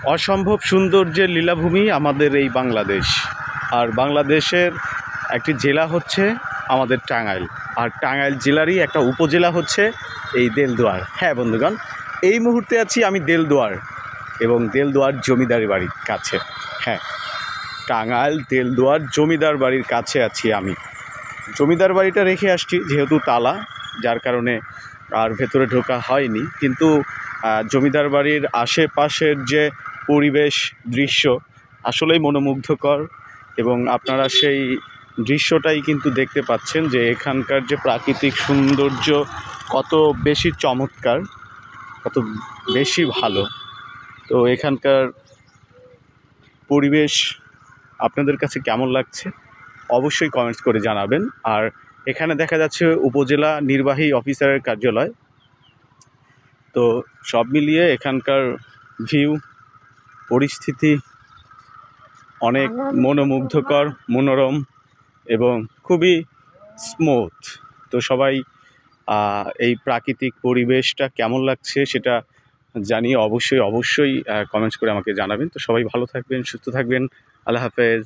অসম্ভব সৌন্দর্যের লীলাভূমি আমাদের এই বাংলাদেশ। আর বাংলাদেশের একটি জেলা হচ্ছে আমাদের টাঙ্গাইল, আর টাঙ্গাইল জেলারই একটা উপজেলা হচ্ছে এই দেলদুয়ার। হ্যাঁ বন্ধুগণ, এই মুহূর্তে আছি আমি দেলদুয়ার, এবং দেলদুয়ার জমিদার বাড়ির কাছে। হ্যাঁ, টাঙ্গাইল দেলদুয়ার জমিদার বাড়ির কাছে আছি আমি। জমিদার বাড়িটা রেখে আসছি যেহেতু তালা, যার কারণে আর ভেতরে ঢোকা হয়নি। কিন্তু জমিদার বাড়ির আশেপাশের যে পরিবেশ দৃশ্য আসলেই মনোমুগ্ধকর, এবং আপনারা সেই দৃশ্যটাই কিন্তু দেখতে পাচ্ছেন যে এখানকার যে প্রাকৃতিক সৌন্দর্য কত বেশি চমৎকার, কত বেশি ভালো। তো এখানকার পরিবেশ আপনাদের কাছে কেমন লাগছে অবশ্যই কমেন্টস করে জানাবেন। আর এখানে দেখা যাচ্ছে উপজেলা নির্বাহী অফিসারের কার্যালয়। তো সব মিলিয়ে এখানকার ভিউ পরিস্থিতি অনেক মনোমুগ্ধকর, মনোরম এবং খুবই স্মুথ। তো সবাই এই প্রাকৃতিক পরিবেশটা কেমন লাগছে সেটা জানিয়ে অবশ্যই কমেন্টস করে আমাকে জানাবেন। তো সবাই ভালো থাকবেন, সুস্থ থাকবেন। আল্লাহ হাফেজ।